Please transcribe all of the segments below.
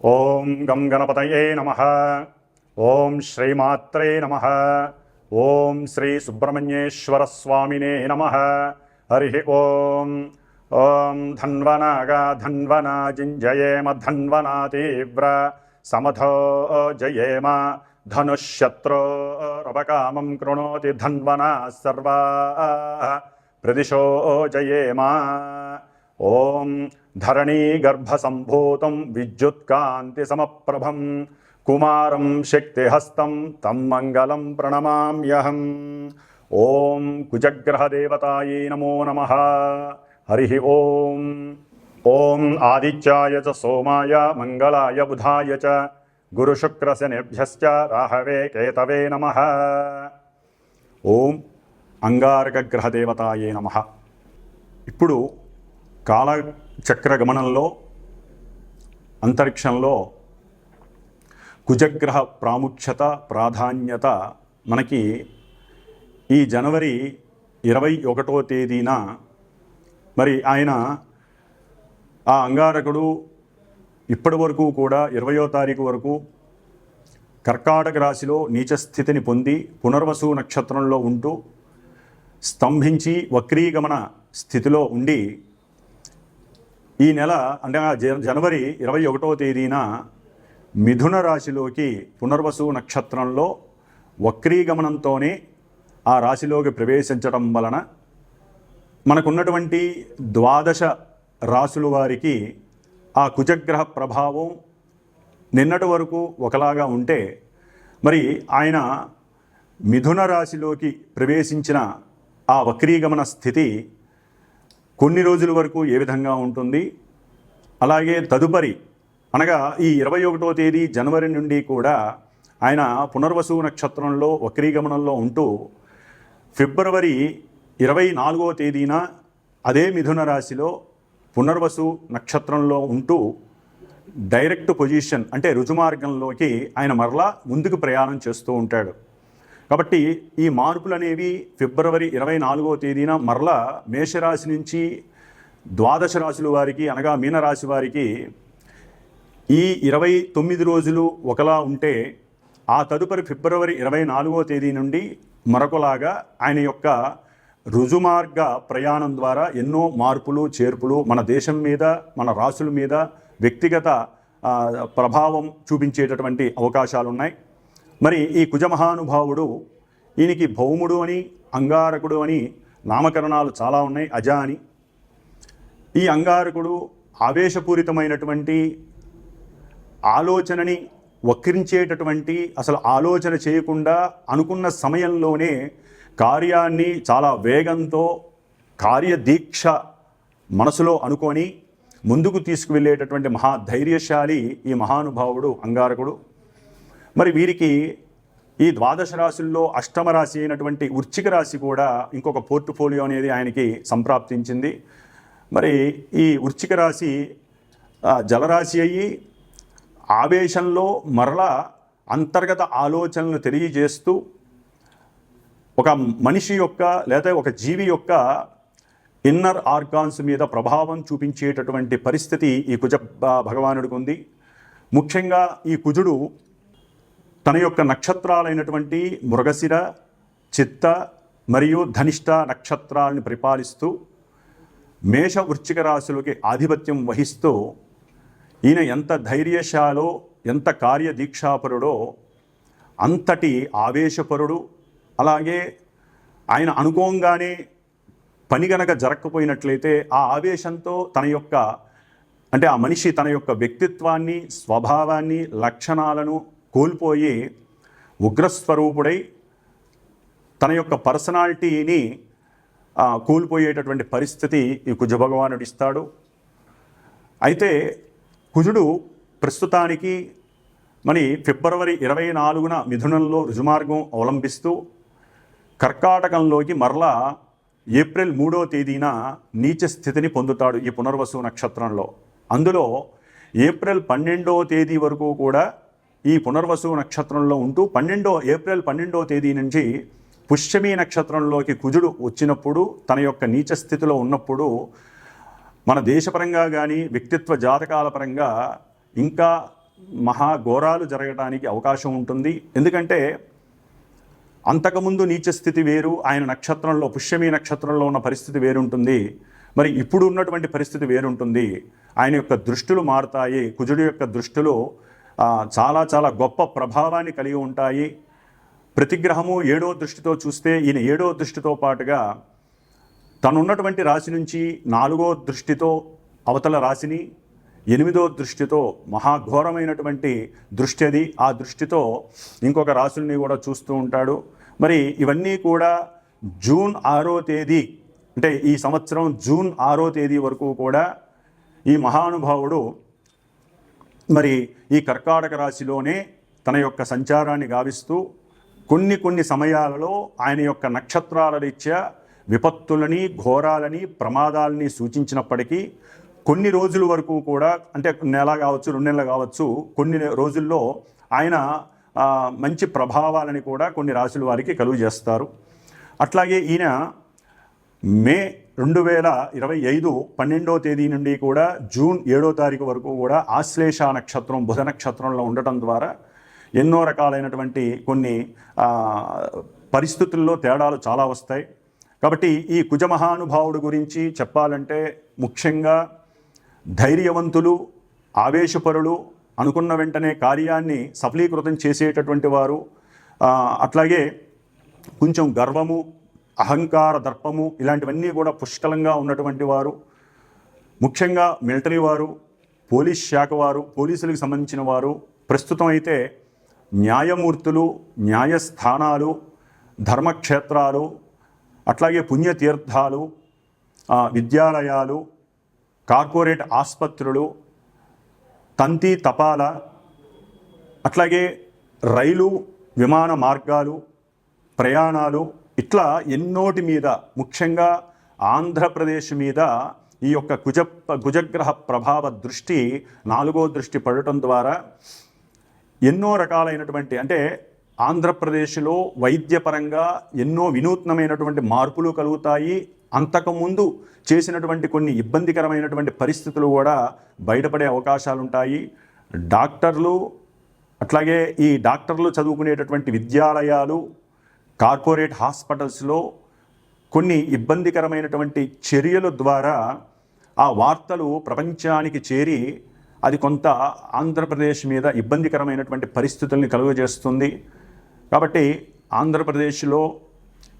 ఓం గం గణపతయే నమః. ఓం శ్రీమాత్రే నమః. ఓం శ్రీ సుబ్రహ్మణ్యేశ్వర స్వామినే నమః. హరి ఓం. ఓం ధన్వనాగా ధన్వనా జింజయేమ ధన్వనా తీవ్ర సమథో జయేమ ధనుష్యత్రోరపకామం కృణోతి ధన్వనా సర్వా ప్రదిశో జయేమ. ఓం ధరణీ గర్భసంభూతం విద్యుత్కాంతి సమప్రభం కుమారం శక్తిహస్తం తం మంగళం ప్రణమామ్యహం. ఓం కుజగ్రహదేవతాయై నమో నమః. హరి ఓం. ఓం ఆదిత్యాయ చ సోమాయ మంగళాయ బుధాయ చ గురుశుక్రశనిభ్యశ్చ రాహవే కేతవే నమః. ఓం అంగారకగ్రహదేవతాయై నమః. ఇప్పుడు కాలచక్ర గమనంలో అంతరిక్షంలో కుజగ్రహ ప్రాముఖ్యత ప్రాధాన్యత మనకి ఈ జనవరి 21వ తేదీన మరి ఆయన ఆ అంగారకుడు ఇప్పటి వరకు కూడా 20వ తారీఖు వరకు కర్కాటక రాశిలో నీచస్థితిని పొంది పునర్వసు నక్షత్రంలో ఉంటూ స్తంభించి వక్రీగమన స్థితిలో ఉండి ఈ నెల అంటే జనవరి 21వ తేదీన మిథున రాశిలోకి పునర్వసు నక్షత్రంలో వక్రీగమనంతోనే ఆ రాశిలోకి ప్రవేశించడం వలన మనకున్నటువంటి 12 రాశుల వారికి ఆ కుజగ్రహ ప్రభావం నిన్నటి వరకు ఒకలాగా ఉంటే మరి ఆయన మిథున రాశిలోకి ప్రవేశించిన ఆ వక్రీగమన స్థితి కొన్ని రోజుల వరకు ఏ విధంగా ఉంటుంది, అలాగే తదుపరి అనగా ఈ 21వ తేదీ జనవరి నుండి కూడా ఆయన పునర్వసు నక్షత్రంలో వక్రీగమనంలో ఉంటూ ఫిబ్రవరి 24వ తేదీన అదే మిథున రాశిలో పునర్వసు నక్షత్రంలో ఉంటూ డైరెక్ట్ పొజిషన్ అంటే రుజుమార్గంలోకి ఆయన మరలా ముందుకు ప్రయాణం చేస్తూ ఉంటాడు. కాబట్టి ఈ మార్పులు అనేవి ఫిబ్రవరి 24వ తేదీన మరలా మేషరాశి నుంచి 12 రాశుల వారికి అనగా మీనరాశి వారికి ఈ 29 రోజులు ఒకలా ఉంటే ఆ తదుపరి ఫిబ్రవరి 24వ తేదీ నుండి మరొకలాగా ఆయన యొక్క రుజుమార్గ ప్రయాణం ద్వారా ఎన్నో మార్పులు చేర్పులు మన దేశం మీద మన రాశుల మీద వ్యక్తిగత ప్రభావం చూపించేటటువంటి అవకాశాలు ఉన్నాయి. మరి ఈ కుజమహానుభావుడు ఈయనకి భౌముడు అని అంగారకుడు అని నామకరణాలు చాలా ఉన్నాయి, అజ అని. ఈ అంగారకుడు ఆవేశపూరితమైనటువంటి ఆలోచనని వక్రించేటటువంటి అసలు ఆలోచన చేయకుండా అనుకున్న సమయంలోనే కార్యాన్ని చాలా వేగంతో కార్యదీక్ష మనసులో అనుకొని ముందుకు తీసుకువెళ్ళేటటువంటి మహాధైర్యశాలి ఈ మహానుభావుడు అంగారకుడు. మరి వీరికి ఈ 12 రాశుల్లో అష్టమ రాశి అయినటువంటి వృశ్చిక రాశి కూడా ఇంకొక పోర్ట్ఫోలియో అనేది ఆయనకి సంప్రాప్తించింది. మరి ఈ వృశ్చిక రాశి జలరాశి అయ్యి ఆవేశంలో మరలా అంతర్గత ఆలోచనలు తెలియజేస్తూ ఒక మనిషి యొక్క లేదా ఒక జీవి యొక్క ఇన్నర్ ఆర్గాన్స్ మీద ప్రభావం చూపించేటటువంటి పరిస్థితి ఈ కుజ భగవానుడికి ఉంది. ముఖ్యంగా ఈ కుజుడు తన యొక్క నక్షత్రాలైనటువంటి మృగశిర, చిత్త మరియు ధనిష్ట నక్షత్రాలను పరిపాలిస్తూ మేష వృశ్చిక రాశులకి ఆధిపత్యం వహిస్తూ ఈయన ఎంత ధైర్యశాలో ఎంత కార్యదీక్షాపరుడో అంతటి ఆవేశపరుడు. అలాగే ఆయన అనుకోగానే పని గనక జరగకపోయినట్లయితే ఆ ఆవేశంతో తన యొక్క అంటే ఆ మనిషి తన యొక్క వ్యక్తిత్వాన్ని స్వభావాన్ని లక్షణాలను కోల్పోయి ఉగ్రస్వరూపుడై తన యొక్క పర్సనాలిటీని కోల్పోయేటటువంటి పరిస్థితి ఈ కుజభగవానుడు ఇస్తాడు. అయితే కుజుడు ప్రస్తుతానికి మరి ఫిబ్రవరి 24న మిథునంలో రుజుమార్గం అవలంబిస్తూ కర్కాటకంలోకి మరలా ఏప్రిల్ 3వ తేదీన నీచ స్థితిని పొందుతాడు ఈ పునర్వసు నక్షత్రంలో. అందులో ఏప్రిల్ 12వ తేదీ వరకు కూడా ఈ పునర్వసు నక్షత్రంలో ఉంటూ ఏప్రిల్ 12వ తేదీ నుంచి పుష్యమీ నక్షత్రంలోకి కుజుడు వచ్చినప్పుడు తన యొక్క నీచ స్థితిలో ఉన్నప్పుడు మన దేశపరంగా కానీ వ్యక్తిత్వ జాతకాల పరంగా ఇంకా మహాఘోరాలు జరగడానికి అవకాశం ఉంటుంది. ఎందుకంటే అంతకుముందు నీచ స్థితి వేరు, ఆయన నక్షత్రంలో పుష్యమి నక్షత్రంలో ఉన్న పరిస్థితి వేరుంటుంది, మరి ఇప్పుడు ఉన్నటువంటి పరిస్థితి వేరుంటుంది. ఆయన యొక్క దృష్టులు మారుతాయి. కుజుడి యొక్క దృష్టులు చాలా చాలా గొప్ప ప్రభావాన్ని కలిగి ఉంటాయి. ప్రతి గ్రహము 7వ దృష్టితో చూస్తే ఈయన 7వ దృష్టితో పాటుగా తనున్నటువంటి రాశి నుంచి 4వ దృష్టితో అవతల రాశిని, 8వ దృష్టితో మహాఘోరమైనటువంటి దృష్టి అది, ఆ దృష్టితో ఇంకొక రాశుల్ని కూడా చూస్తూ ఉంటాడు. మరి ఇవన్నీ కూడా జూన్ 6వ తేదీ అంటే ఈ సంవత్సరం జూన్ 6వ తేదీ వరకు కూడా ఈ మహానుభావుడు మరి ఈ కర్కాటక రాశిలోనే తన యొక్క సంచారాన్ని గావిస్తూ కొన్ని సమయాలలో ఆయన యొక్క నక్షత్రాల రీత్యా విపత్తులని, ఘోరాలని, ప్రమాదాలని సూచించినప్పటికీ కొన్ని రోజుల వరకు కూడా, అంటే నెల కావచ్చు, 2 నెలలు కావచ్చు, కొన్ని రోజుల్లో ఆయన మంచి ప్రభావాలని కూడా కొన్ని రాశుల వారికి కలుగు చేస్తారు. అట్లాగే ఈయన మే 2025 12వ తేదీ నుండి కూడా జూన్ 7వ తారీఖు వరకు కూడా ఆశ్లేష నక్షత్రం బుధ నక్షత్రంలో ఉండటం ద్వారా ఎన్నో రకాలైనటువంటి కొన్ని పరిస్థితుల్లో తేడాలు చాలా వస్తాయి. కాబట్టి ఈ కుజ మహానుభావుడు గురించి చెప్పాలంటే ముఖ్యంగా ధైర్యవంతులు, ఆవేశపరులు, అనుకున్న వెంటనే కార్యాన్ని సఫలీకృతం చేసేటటువంటి వారు, అట్లాగే కొంచెం గర్వము, అహంకార, దర్పము ఇలాంటివన్నీ కూడా పుష్కలంగా ఉన్నటువంటి వారు, ముఖ్యంగా మిలిటరీ వారు, పోలీస్ శాఖ వారు, పోలీసులకు సంబంధించిన వారు, ప్రస్తుతం అయితే న్యాయమూర్తులు, న్యాయస్థానాలు, ధర్మక్షేత్రాలు, అట్లాగే పుణ్యతీర్థాలు, విద్యాలయాలు, కార్పొరేట్ ఆసుపత్రులు, తంతి తపాల, అట్లాగే రైలు విమాన మార్గాలు, ప్రయాణాలు, ఇట్లా ఎన్నోటి మీద, ముఖ్యంగా ఆంధ్రప్రదేశ్ మీద ఈ యొక్క కుజగ్రహ ప్రభావ దృష్టి 4వ దృష్టి పడటం ద్వారా ఎన్నో రకాలైనటువంటి, అంటే ఆంధ్రప్రదేశ్లో వైద్యపరంగా ఎన్నో వినూత్నమైనటువంటి మార్పులు కలుగుతాయి. అంతకుముందు చేసినటువంటి కొన్ని ఇబ్బందికరమైనటువంటి పరిస్థితులు కూడా బయటపడే అవకాశాలు ఉంటాయి. డాక్టర్లు, అట్లాగే ఈ డాక్టర్లు చదువుకునేటటువంటి విద్యాలయాలు, కార్పొరేట్ హాస్పిటల్స్లో కొన్ని ఇబ్బందికరమైనటువంటి చర్యల ద్వారా ఆ వార్తలు ప్రపంచానికి చేరి అది కొంత ఆంధ్రప్రదేశ్ మీద ఇబ్బందికరమైనటువంటి పరిస్థితుల్ని కలుగజేస్తుంది. కాబట్టి ఆంధ్రప్రదేశ్లో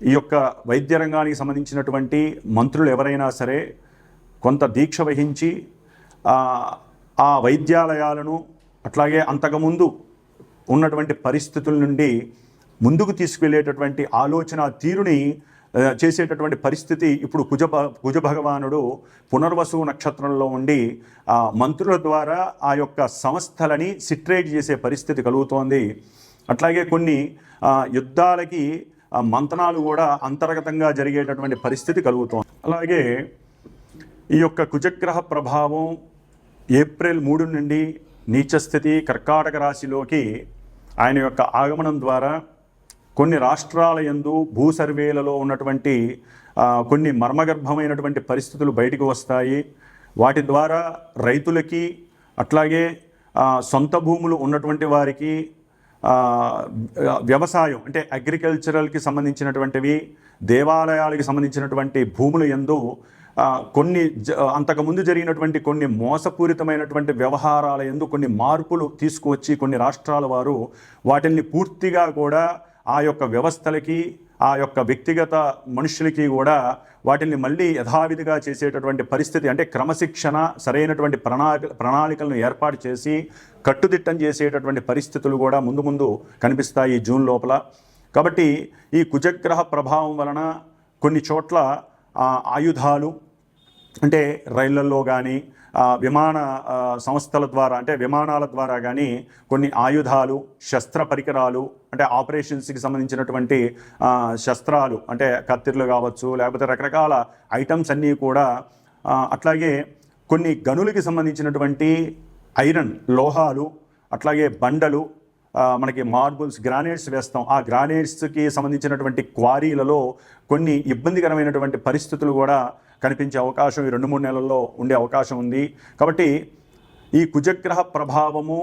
ఈ యొక్క వైద్య రంగానికి సంబంధించినటువంటి మంత్రులు ఎవరైనా సరే కొంత దీక్ష వహించి ఆ వైద్యాలయాలను, అట్లాగే అంతకుముందు ఉన్నటువంటి పరిస్థితుల నుండి ముందుకు తీసుకెళ్లేటటువంటి ఆలోచన తీరుని చేసేటటువంటి పరిస్థితి ఇప్పుడు కుజ భగవానుడు పునర్వసు నక్షత్రంలో ఉండి మంత్రుల ద్వారా ఆ యొక్క సంస్థలని సిట్రేట్ చేసే పరిస్థితి కలుగుతోంది. అట్లాగే కొన్ని యుద్ధాలకి మంతనాలు కూడా అంతర్గతంగా జరిగేటటువంటి పరిస్థితి కలుగుతోంది. అలాగే ఈ యొక్క కుజగ్రహ ప్రభావం ఏప్రిల్ 3 నుండి నీచస్థితి కర్కాటక రాశిలోకి ఆయన యొక్క ఆగమనం ద్వారా కొన్ని రాష్ట్రాల యందు భూ సర్వేలలో ఉన్నటువంటి కొన్ని మర్మగర్భమైనటువంటి పరిస్థితులు బయటకు వస్తాయి. వాటి ద్వారా రైతులకి, అట్లాగే సొంత భూములు ఉన్నటువంటి వారికి, వ్యవసాయం అంటే అగ్రికల్చరల్కి సంబంధించినటువంటివి, దేవాలయాలకి సంబంధించినటువంటి భూముల యందు కొన్ని అంతకుముందు జరిగినటువంటి కొన్ని మోసపూరితమైనటువంటి వ్యవహారాల యందు కొన్ని మార్పులు తీసుకువచ్చి కొన్ని రాష్ట్రాల వారు వాటిని పూర్తిగా కూడా ఆ యొక్క వ్యవస్థలకి, ఆ యొక్క వ్యక్తిగత మనుషులకి కూడా వాటిని మళ్ళీ యథావిధిగా చేసేటటువంటి పరిస్థితి, అంటే క్రమశిక్షణ, సరైనటువంటి ప్రణాళికలను ఏర్పాటు చేసి కట్టుదిట్టం చేసేటటువంటి పరిస్థితులు కూడా ముందు ముందు కనిపిస్తాయి జూన్ లోపల. కాబట్టి ఈ కుజగ్రహ ప్రభావం వలన కొన్ని చోట్ల ఆయుధాలు, అంటే రైళ్లలో కానీ విమాన సంస్థల ద్వారా, అంటే విమానాల ద్వారా కానీ కొన్ని ఆయుధాలు, శస్త్ర పరికరాలు, అంటే ఆపరేషన్స్కి సంబంధించినటువంటి శస్త్రాలు, అంటే కత్తిర్లు కావచ్చు, లేకపోతే రకరకాల ఐటమ్స్ అన్నీ కూడా, అట్లాగే కొన్ని గనులకి సంబంధించినటువంటి ఐరన్ లోహాలు, అట్లాగే బండలు, మనకి మార్బుల్స్, గ్రానైట్స్ వేస్తాం, ఆ గ్రానైట్స్కి సంబంధించినటువంటి క్వారీలలో కొన్ని ఇబ్బందికరమైనటువంటి పరిస్థితులు కూడా కనిపించే అవకాశం ఈ 2-3 నెలల్లో ఉండే అవకాశం ఉంది. కాబట్టి ఈ కుజగ్రహ ప్రభావము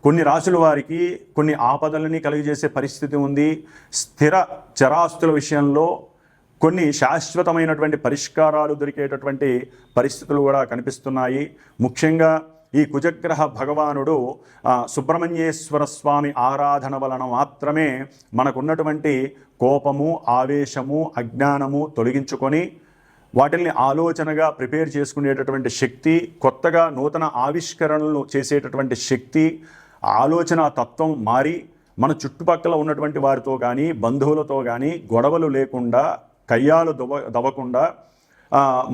కొన్ని రాశుల వారికి కొన్ని ఆపదలని కలిగజేసే పరిస్థితి ఉంది. స్థిర చరాస్తుల విషయంలో కొన్ని శాశ్వతమైనటువంటి పరిష్కారాలు దొరికేటటువంటి పరిస్థితులు కూడా కనిపిస్తున్నాయి. ముఖ్యంగా ఈ కుజగ్రహ భగవానుడు సుబ్రహ్మణ్యేశ్వర స్వామి ఆరాధన వలన మాత్రమే మనకున్నటువంటి కోపము, ఆవేశము, అజ్ఞానము తొలగించుకొని వాటిల్ని ఆలోచనగా ప్రిపేర్ చేసుకునేటటువంటి శక్తి, కొత్తగా నూతన ఆవిష్కరణలు చేసేటటువంటి శక్తి, ఆలోచన తత్వం మారి మన చుట్టుపక్కల ఉన్నటువంటి వారితో కానీ బంధువులతో కానీ గొడవలు లేకుండా, కయ్యాలు దవ్వకుండా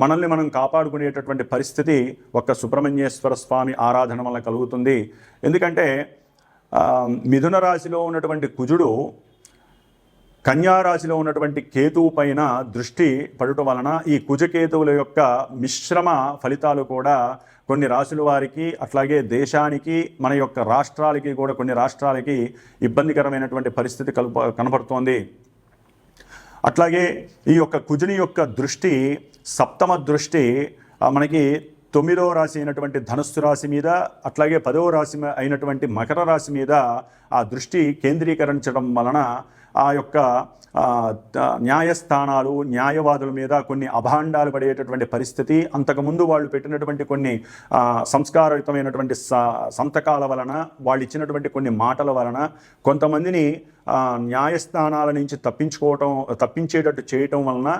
మనల్ని మనం కాపాడుకునేటటువంటి పరిస్థితి ఒక్క సుబ్రహ్మణ్యేశ్వర స్వామి ఆరాధన వల్ల కలుగుతుంది. ఎందుకంటే మిథున రాశిలో ఉన్నటువంటి కుజుడు కన్యారాశిలో ఉన్నటువంటి కేతువు పైన దృష్టి పడటం వలన ఈ కుజకేతువుల యొక్క మిశ్రమ ఫలితాలు కూడా కొన్ని రాశుల వారికి, అట్లాగే దేశానికి, మన యొక్క రాష్ట్రాలకి కూడా కొన్ని రాష్ట్రాలకి ఇబ్బందికరమైనటువంటి పరిస్థితి కనబడుతోంది. అట్లాగే ఈ యొక్క కుజుని యొక్క దృష్టి, సప్తమ దృష్టి మనకి 9వ రాశి అయినటువంటి ధనుస్సు రాశి మీద, అట్లాగే 10వ రాశి అయినటువంటి మకర రాశి మీద ఆ దృష్టి కేంద్రీకరించడం వలన ఆ యొక్క న్యాయస్థానాలు, న్యాయవాదుల మీద కొన్ని అభాండాలు పడేటటువంటి పరిస్థితి, అంతకుముందు వాళ్ళు పెట్టినటువంటి కొన్ని సంస్కారయుతమైనటువంటి సంతకాల వలన, వాళ్ళు ఇచ్చినటువంటి కొన్ని మాటల వలన కొంతమందిని న్యాయస్థానాల నుంచి తప్పించేటట్టు చేయటం వలన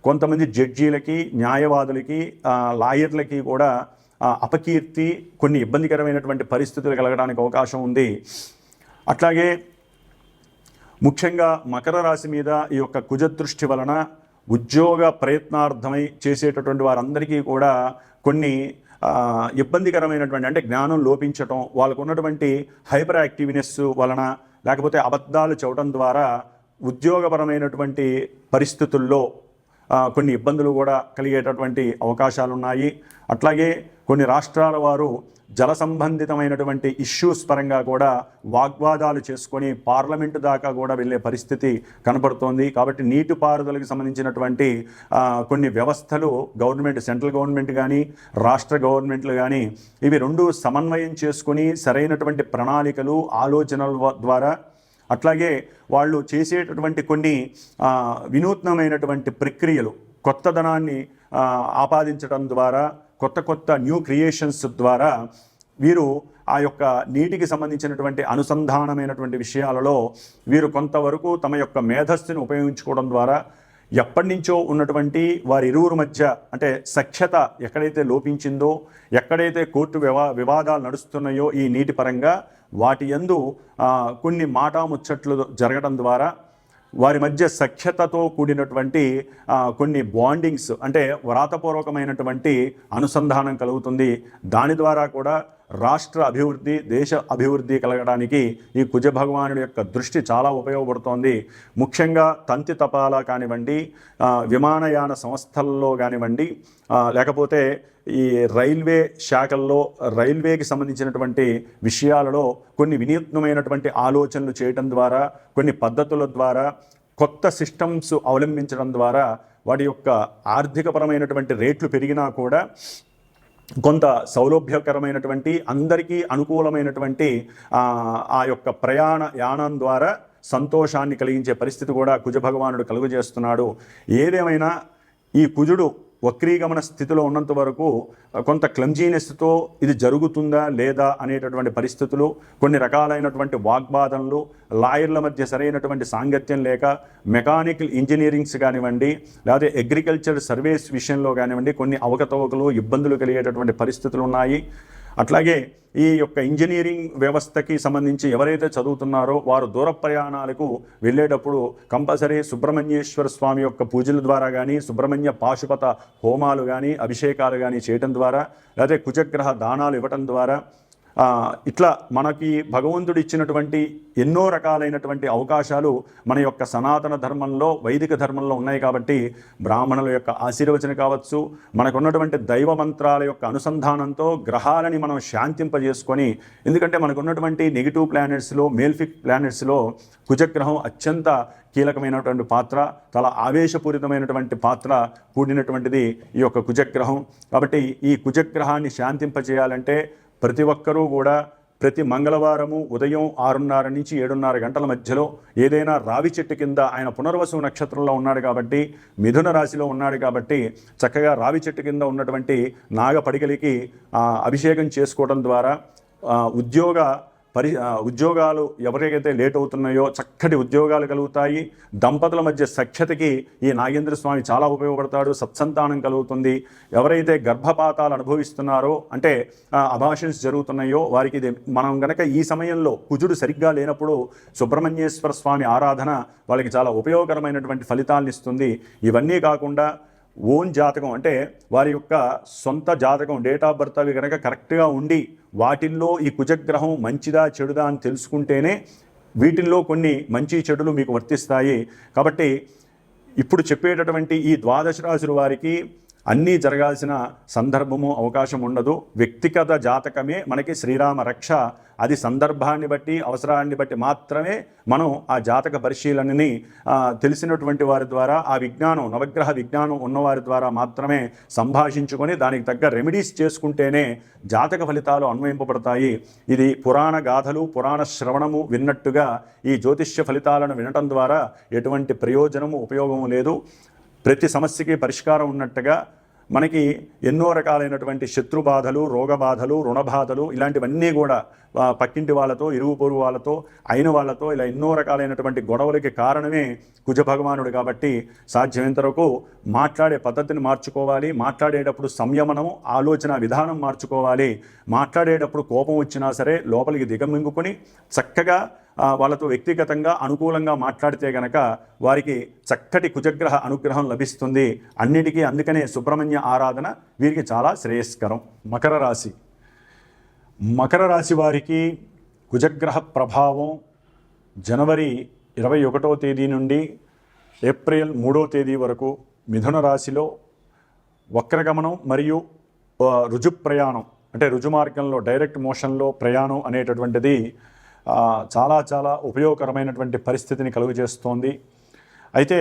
కొంతమంది జడ్జీలకి, న్యాయవాదులకి, లాయర్లకి కూడా అపకీర్తి, కొన్ని ఇబ్బందికరమైనటువంటి పరిస్థితులు కలగడానికి అవకాశం ఉంది. అట్లాగే ముఖ్యంగా మకర రాశి మీద ఈ యొక్క కుజదృష్టి వలన ఉద్యోగ ప్రయత్నార్థమై చేసేటటువంటి వారందరికీ కూడా కొన్ని ఇబ్బందికరమైనటువంటి, అంటే జ్ఞానం లోపించటం, వాళ్ళకు ఉన్నటువంటి హైపర్ యాక్టివ్నెస్ వలన, లేకపోతే అబద్ధాలు చెప్పడం ద్వారా ఉద్యోగపరమైనటువంటి పరిస్థితుల్లో కొన్ని ఇబ్బందులు కూడా కలిగేటటువంటి అవకాశాలు ఉన్నాయి. అట్లాగే కొన్ని రాష్ట్రాల వారు జల సంబంధితమైనటువంటి ఇష్యూస్ పరంగా కూడా వాగ్వాదాలు చేసుకొని పార్లమెంటు దాకా కూడా వెళ్ళే పరిస్థితి కనబడుతోంది. కాబట్టి నీటిపారుదలకు సంబంధించినటువంటి కొన్ని వ్యవస్థలు గవర్నమెంట్, సెంట్రల్ గవర్నమెంట్ కానీ రాష్ట్ర గవర్నమెంట్లు కానీ ఇవి రెండు సమన్వయం చేసుకొని సరైనటువంటి ప్రణాళికలు, ఆలోచనల ద్వారా, అట్లాగే వాళ్ళు చేసేటటువంటి కొన్ని వినూత్నమైనటువంటి ప్రక్రియలు, కొత్తదనాన్ని ఆపాదించడం ద్వారా, కొత్త న్యూ క్రియేషన్స్ ద్వారా వీరు ఆ యొక్క నీటికి సంబంధించినటువంటి అనుసంధానమైనటువంటి విషయాలలో వీరు కొంతవరకు తమ యొక్క మేధస్సును ఉపయోగించుకోవడం ద్వారా ఎప్పటి నుంచో ఉన్నటువంటి వారి ఇరువురు మధ్య, అంటే సఖ్యత ఎక్కడైతే లోపించిందో, ఎక్కడైతే కోర్టు వివాదాలు నడుస్తున్నాయో ఈ నీటి పరంగా, వాటి యందు కొన్ని మాటాముచ్చట్లు జరగడం ద్వారా వారి మధ్య సఖ్యతతో కూడినటువంటి కొన్ని బాండింగ్స్, అంటే వ్రాతపూర్వకమైనటువంటి అనుసంధానం కలుగుతుంది. దాని ద్వారా కూడా రాష్ట్ర అభివృద్ధి, దేశ అభివృద్ధి కలగడానికి ఈ కుజ భగవానుడి యొక్క దృష్టి చాలా ఉపయోగపడుతోంది. ముఖ్యంగా తంతి తపాలా కానివ్వండి, విమానయాన సంస్థల్లో కానివ్వండి, లేకపోతే ఈ రైల్వే శాఖల్లో రైల్వేకి సంబంధించినటువంటి విషయాలలో కొన్ని వినూత్నమైనటువంటి ఆలోచనలు చేయడం ద్వారా, కొన్ని పద్ధతుల ద్వారా, కొత్త సిస్టమ్స్ అవలంబించడం ద్వారా వాటి యొక్క ఆర్థికపరమైనటువంటి రేట్లు పెరిగినా కూడా కొంత సౌలభ్యకరమైనటువంటి, అందరికీ అనుకూలమైనటువంటి ఆ యొక్క యానం ద్వారా సంతోషాన్ని కలిగించే పరిస్థితి కూడా కుజ భగవానుడు కలుగజేస్తున్నాడు. ఏదేమైనా ఈ కుజుడు వక్రీగమన స్థితిలో ఉన్నంత వరకు కొంత క్లమ్జీనెస్తో ఇది జరుగుతుందా లేదా అనేటటువంటి పరిస్థితులు, కొన్ని రకాలైనటువంటి వాగ్వాదనలు, లాయర్ల మధ్య సరైనటువంటి సాంగత్యం లేక, మెకానికల్ ఇంజనీరింగ్స్ కానివ్వండి, లేకపోతే అగ్రికల్చర్ సర్వీస్ విషయంలో కానివ్వండి కొన్ని అవకతవకలు, ఇబ్బందులు కలిగేటటువంటి పరిస్థితులు ఉన్నాయి. అట్లాగే ఈ యొక్క ఇంజనీరింగ్ వ్యవస్థకి సంబంధించి ఎవరైతే చదువుతున్నారో వారు దూర ప్రయాణాలకు వెళ్ళేటప్పుడు కంపల్సరీ సుబ్రహ్మణ్యేశ్వర స్వామి యొక్క పూజల ద్వారా కానీ, సుబ్రహ్మణ్య పాశుపత హోమాలు కానీ, అభిషేకాలు కానీ చేయటం ద్వారా, లేకపోతే కుజగ్రహ దానాలు ఇవ్వటం ద్వారా, ఇట్లా మనకి భగవంతుడు ఇచ్చినటువంటి ఎన్నో రకాలైనటువంటి అవకాశాలు మన యొక్క సనాతన ధర్మంలో, వైదిక ధర్మంలో ఉన్నాయి. కాబట్టి బ్రాహ్మణుల యొక్క ఆశీర్వచన కావచ్చు, మనకున్నటువంటి దైవ మంత్రాల యొక్క అనుసంధానంతో గ్రహాలని మనం శాంతింపజేసుకొని, ఎందుకంటే మనకున్నటువంటి నెగిటివ్ ప్లానెట్స్లో, మేల్ఫిక్ ప్లానెట్స్లో కుజగ్రహం అత్యంత కీలకమైనటువంటి పాత్ర, చాలా ఆవేశపూరితమైనటువంటి పాత్ర కూడినటువంటిది ఈ యొక్క కుజగ్రహం. కాబట్టి ఈ కుజగ్రహాన్ని శాంతింపజేయాలంటే ప్రతి ఒక్కరూ కూడా ప్రతి మంగళవారము ఉదయం 6:30 నుంచి 7:30 గంటల మధ్యలో ఏదైనా రావి చెట్టు కింద, ఆయన పునర్వసు నక్షత్రంలో ఉన్నాడు కాబట్టి, మిథున రాశిలో ఉన్నాడు కాబట్టి, చక్కగా రావి చెట్టు కింద ఉన్నటువంటి నాగపడిగలికి అభిషేకం చేసుకోవడం ద్వారా ఉద్యోగాలు ఎవరికైతే లేట్ అవుతున్నాయో చక్కటి ఉద్యోగాలు కలుగుతాయి. దంపతుల మధ్య సఖ్యతకి ఈ నాగేంద్ర స్వామి చాలా ఉపయోగపడతాడు. సత్సంతానం కలుగుతుంది. ఎవరైతే గర్భపాతాలు అనుభవిస్తున్నారో, అంటే అబార్షన్స్ జరుగుతున్నాయో వారికి మనం గనక ఈ సమయంలో కుజుడు సరిగ్గా లేనప్పుడు సుబ్రహ్మణ్యేశ్వర స్వామి ఆరాధన వాళ్ళకి చాలా ఉపయోగకరమైనటువంటి ఫలితాలను ఇస్తుంది. ఇవన్నీ కాకుండా ఓన్ జాతకం, అంటే వారి యొక్క సొంత జాతకం, డేట్ ఆఫ్ బర్త్ అవి కనుక కరెక్ట్గా ఉండి వాటిల్లో ఈ కుజగ్రహం మంచిదా చెడుదా అని తెలుసుకుంటేనే వీటిల్లో కొన్ని మంచి చెడులు మీకు వర్తిస్తాయి. కాబట్టి ఇప్పుడు చెప్పేటటువంటి ఈ 12 రాశుల వారికి అన్నీ జరగాల్సిన సందర్భము అవకాశం ఉండదు. వ్యక్తిగత జాతకమే మనకి శ్రీరామ రక్ష. అది సందర్భాన్ని బట్టి, అవసరాన్ని బట్టి మాత్రమే మనం ఆ జాతక పరిశీలనని తెలిసినటువంటి వారి ద్వారా, ఆ విజ్ఞానం, నవగ్రహ విజ్ఞానం ఉన్నవారి ద్వారా మాత్రమే సంభాషించుకొని దానికి తగ్గ రెమెడీస్ చేసుకుంటేనే జాతక ఫలితాలు అన్వయింపబడతాయి. ఇది పురాణ గాథలు, పురాణ శ్రవణము విన్నట్టుగా ఈ జ్యోతిష్య ఫలితాలను వినటం ద్వారా ఎటువంటి ప్రయోజనము, ఉపయోగము లేదు. ప్రతి సమస్యకి పరిష్కారం ఉన్నట్టుగా మనకి ఎన్నో రకాలైనటువంటి శత్రు బాధలు, రోగ బాధలు, రుణ బాధలు, ఇలాంటివన్నీ కూడా పక్కింటి వాళ్ళతో, ఇరుగు పొరుగు వాళ్ళతో, అయిన వాళ్ళతో, ఇలా ఎన్నో రకాలైనటువంటి గొడవలకి కారణమే కుజ భగవానుడు. కాబట్టి సాధ్యమైనంత వరకు మాట్లాడే పద్ధతిని మార్చుకోవాలి. మాట్లాడేటప్పుడు సంయమనము, ఆలోచన విధానం మార్చుకోవాలి. మాట్లాడేటప్పుడు కోపం వచ్చినా సరే లోపలికి దిగమింగుకొని చక్కగా వాళ్ళతో వ్యక్తిగతంగా అనుకూలంగా మాట్లాడితే గనక వారికి చక్కటి కుజగ్రహ అనుగ్రహం లభిస్తుంది. అన్నిటికీ అందుకనే సుబ్రహ్మణ్య ఆరాధన వీరికి చాలా శ్రేయస్కరం. మకర రాశి వారికి కుజగ్రహ ప్రభావం జనవరి 21వ తేదీ నుండి ఏప్రిల్ 3వ తేదీ వరకు మిథున రాశిలో వక్రగమనం మరియు రుజు ప్రయాణం, అంటే రుజు మార్గంలో డైరెక్ట్ మోషన్లో ప్రయాణం అనేటటువంటిది చాలా చాలా ఉపయోగకరమైనటువంటి పరిస్థితిని కలుగజేస్తోంది. అయితే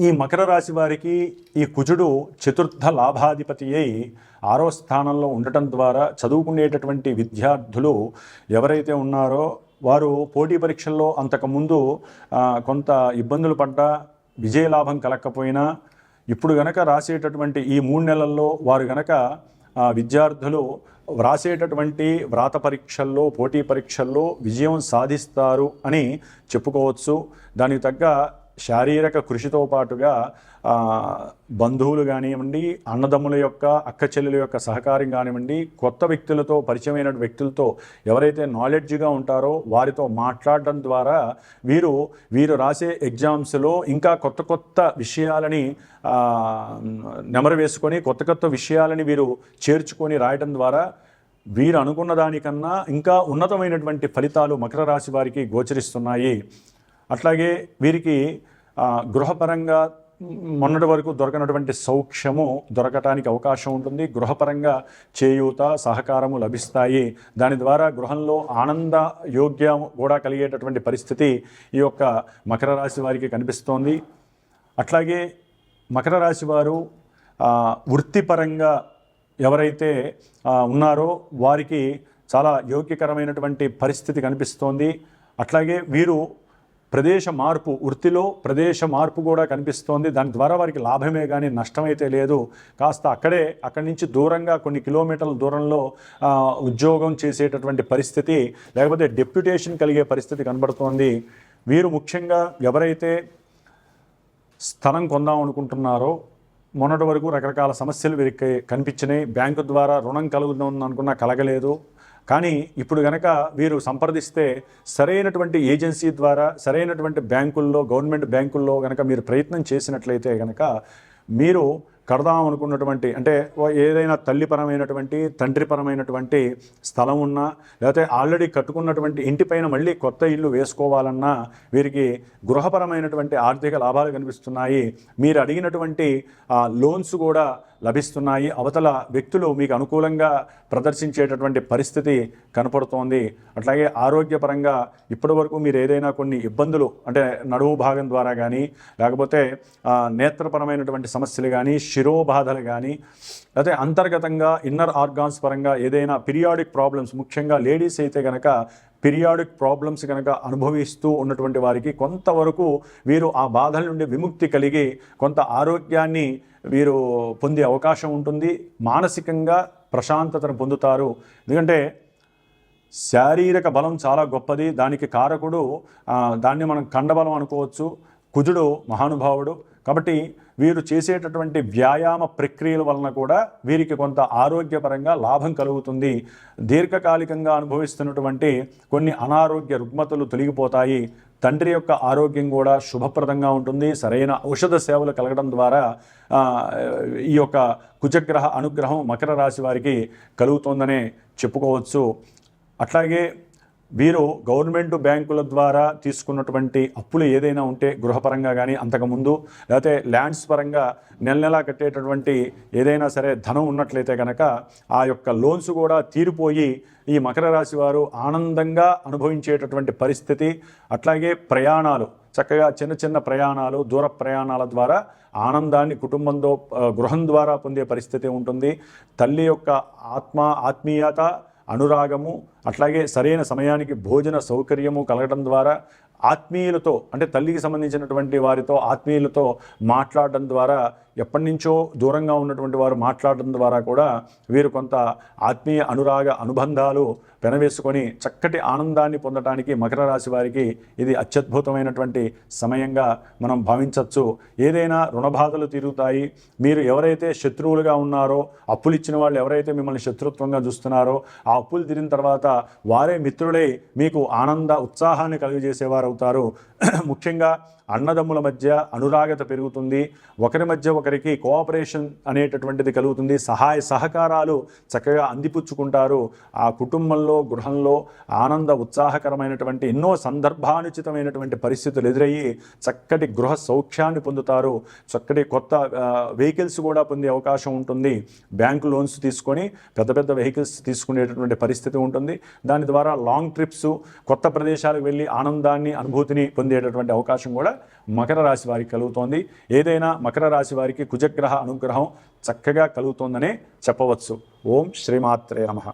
ఈ మకర రాశి వారికి ఈ కుజుడు చతుర్థ లాభాధిపతి అయి 6వ స్థానంలో ఉండటం ద్వారా చదువుకునేటటువంటి విద్యార్థులు ఎవరైతే ఉన్నారో వారు పోటీ పరీక్షల్లో అంతకుముందు కొంత ఇబ్బందులు పడ్డా, విజయలాభం కలగకపోయినా ఇప్పుడు గనక రాసేటటువంటి ఈ 3 నెలల్లో వారు గనక విద్యార్థులు వ్రాసేటటువంటి వ్రాత పరీక్షల్లో, పోటీ పరీక్షల్లో విజయం సాధిస్తారు అని చెప్పుకోవచ్చు. దానికి తగ్గ శారీరక కృషితో పాటుగా బంధువులు కానివ్వండి, అన్నదమ్ముల యొక్క, అక్క చెల్లెల యొక్క సహకారం కానివ్వండి, కొత్త వ్యక్తులతో, పరిచయమైన వ్యక్తులతో ఎవరైతే నాలెడ్జ్గా ఉంటారో వారితో మాట్లాడడం ద్వారా వీరు రాసే ఎగ్జామ్స్లో ఇంకా కొత్త కొత్త విషయాలని నెమరు వేసుకొని, కొత్త కొత్త విషయాలని వీరు చేర్చుకొని రాయడం ద్వారా వీరు అనుకున్న దానికన్నా ఇంకా ఉన్నతమైనటువంటి ఫలితాలు మకర రాశి వారికి గోచరిస్తున్నాయి. అట్లాగే వీరికి గృహపరంగా మొన్నటి వరకు దొరకనటువంటి సౌఖ్యము దొరకటానికి అవకాశం ఉంటుంది. గృహపరంగా చేయూత, సహకారము లభిస్తాయి. దాని ద్వారా గృహంలో ఆనంద యోగ్యం కూడా కలిగేటటువంటి పరిస్థితి ఈ యొక్క మకర రాశి వారికి కనిపిస్తోంది. అట్లాగే మకర రాశి వారు వృత్తిపరంగా ఎవరైతే ఉన్నారో వారికి చాలా యోగ్యకరమైనటువంటి పరిస్థితి కనిపిస్తోంది. అట్లాగే వీరు ప్రదేశ మార్పు, వృత్తిలో ప్రదేశ మార్పు కూడా కనిపిస్తోంది. దాని ద్వారా వారికి లాభమే కానీ నష్టమైతే లేదు. కాస్త అక్కడి నుంచి దూరంగా కొన్ని కిలోమీటర్ల దూరంలో ఉద్యోగం చేసేటటువంటి పరిస్థితి, లేకపోతే డెప్యుటేషన్ కలిగే పరిస్థితి కనబడుతోంది. వీరు ముఖ్యంగా ఎవరైతే స్థలం కొందాం అనుకుంటున్నారో, మొన్నటి వరకు రకరకాల సమస్యలు వీరికి కనిపించినాయి. బ్యాంకు ద్వారా రుణం కలుగుతుంది అనుకున్నా కలగలేదు. కానీ ఇప్పుడు గనక వీరు సంప్రదిస్తే సరైనటువంటి ఏజెన్సీ ద్వారా, సరైనటువంటి బ్యాంకుల్లో, గవర్నమెంట్ బ్యాంకుల్లో గనక మీరు ప్రయత్నం చేసినట్లయితే గనక మీరు కడదాం అనుకున్నటువంటి, అంటే ఏదైనా తల్లిపరమైనటువంటి, తండ్రిపరమైనటువంటి స్థలం ఉన్నా, లేకపోతే ఆల్రెడీ కట్టుకున్నటువంటి ఇంటిపైన మళ్ళీ కొత్త ఇల్లు వేసుకోవాలన్నా వీరికి గృహపరమైనటువంటి ఆర్థిక లాభాలు కనిపిస్తున్నాయి. మీరు అడిగినటువంటి లోన్స్ కూడా లభిస్తున్నాయి. అవతల వ్యక్తులు మీకు అనుకూలంగా ప్రదర్శించేటటువంటి పరిస్థితి కనపడుతోంది. అట్లాగే ఆరోగ్యపరంగా ఇప్పటి వరకు మీరు ఏదైనా కొన్ని ఇబ్బందులు, అంటే నడుము భాగం ద్వారా కానీ, లేకపోతే నేత్రపరమైనటువంటి సమస్యలు కానీ, శిరోబాధలు కానీ, లేకపోతే అంతర్గతంగా ఇన్నర్ ఆర్గాన్స్ పరంగా ఏదైనా పీరియాడిక్ ప్రాబ్లమ్స్, ముఖ్యంగా లేడీస్ అయితే కనుక పీరియాడిక్ ప్రాబ్లమ్స్ కనుక అనుభవిస్తూ ఉన్నటువంటి వారికి కొంతవరకు వీరు ఆ బాధల నుండి విముక్తి కలిగి కొంత ఆరోగ్యాన్ని వీరు పొందే అవకాశం ఉంటుంది. మానసికంగా ప్రశాంతతను పొందుతారు. ఎందుకంటే శారీరక బలం చాలా గొప్పది, దానికి కారకుడు దాన్ని మనం కండబలం అనుకోవచ్చు. కుజుడు మహానుభావుడు. కాబట్టి వీరు చేసేటటువంటి వ్యాయామ ప్రక్రియల వలన కూడా వీరికి కొంత ఆరోగ్యపరంగా లాభం కలుగుతుంది. దీర్ఘకాలికంగా అనుభవిస్తున్నటువంటి కొన్ని అనారోగ్య రుగ్మతలు తొలగిపోతాయి. తండ్రి యొక్క ఆరోగ్యం కూడా శుభప్రదంగా ఉంటుంది. సరైన ఔషధ సేవలు కలగడం ద్వారా ఈ యొక్క కుజగ్రహ అనుగ్రహం మకర రాశి వారికి కలుగుతుందనే చెప్పుకోవచ్చు. అట్లాగే వీరు గవర్నమెంట్ బ్యాంకుల ద్వారా తీసుకున్నటువంటి అప్పులు ఏదైనా ఉంటే గృహపరంగా కానీ అంతకుముందు, లేకపోతే ల్యాండ్స్ పరంగా నెల కట్టేటటువంటి ఏదైనా సరే ధనం ఉన్నట్లయితే కనుక ఆ యొక్క లోన్స్ కూడా తీరిపోయి ఈ మకర రాశి వారు ఆనందంగా అనుభవించేటటువంటి పరిస్థితి. అట్లాగే ప్రయాణాలు, చక్కగా చిన్న చిన్న ప్రయాణాలు, దూర ప్రయాణాల ద్వారా ఆనందాన్ని కుటుంబంతో గృహం ద్వారా పొందే పరిస్థితి ఉంటుంది. తల్లి యొక్క ఆత్మీయత, అనురాగము, అట్లాగే సరైన సమయానికి భోజన సౌకర్యము కలగడం ద్వారా ఆత్మీయులతో, అంటే తల్లికి సంబంధించినటువంటి వారితో ఆత్మీయులతో మాట్లాడడం ద్వారా, ఎప్పటి నుంచో దూరంగా ఉన్నటువంటి వారు మాట్లాడడం ద్వారా కూడా వీరు కొంత ఆత్మీయ అనురాగ అనుబంధాలు పెనవేసుకొని చక్కటి ఆనందాన్ని పొందడానికి మకర రాశి వారికి ఇది అత్యద్భుతమైనటువంటి సమయంగా మనం భావించవచ్చు. ఏదైనా రుణబాధలు తీరుతాయి. మీరు ఎవరైతే శత్రువులుగా ఉన్నారో, అప్పులు ఇచ్చిన వాళ్ళు ఎవరైతే మిమ్మల్ని శత్రుత్వంగా చూస్తున్నారో, ఆ అప్పులు తీరిన తర్వాత వారే మిత్రులై మీకు ఆనంద ఉత్సాహాన్ని కలుగజేసేవారు అవుతారు. ముఖ్యంగా అన్నదమ్ముల మధ్య అనురాగత పెరుగుతుంది. ఒకరి మధ్య ఒకరికి కోఆపరేషన్ అనేటటువంటిది కలుగుతుంది. సహాయ సహకారాలు చక్కగా అందిపుచ్చుకుంటారు. ఆ కుటుంబంలో, గృహంలో ఆనంద ఉత్సాహకరమైనటువంటి ఎన్నో సందర్భానుచితమైనటువంటి పరిస్థితులు ఎదురయ్యి చక్కటి గృహ సౌఖ్యాన్ని పొందుతారు. చక్కటి కొత్త వెహికల్స్ కూడా పొందే అవకాశం ఉంటుంది. బ్యాంకు లోన్స్ తీసుకొని పెద్ద పెద్ద వెహికల్స్ తీసుకునేటటువంటి పరిస్థితి ఉంటుంది. దాని ద్వారా లాంగ్ ట్రిప్స్, కొత్త ప్రదేశాలకు వెళ్ళి ఆనందాన్ని, అనుభూతిని పొందేటటువంటి అవకాశం కూడా మకర రాశి వారికి కలుగుతోంది. ఏదైనా మకర రాశి వారికి కుజగ్రహ అనుగ్రహం చక్కగా కలుగుతోందనే చెప్పవచ్చు. ఓం శ్రీమాత్రే నమః.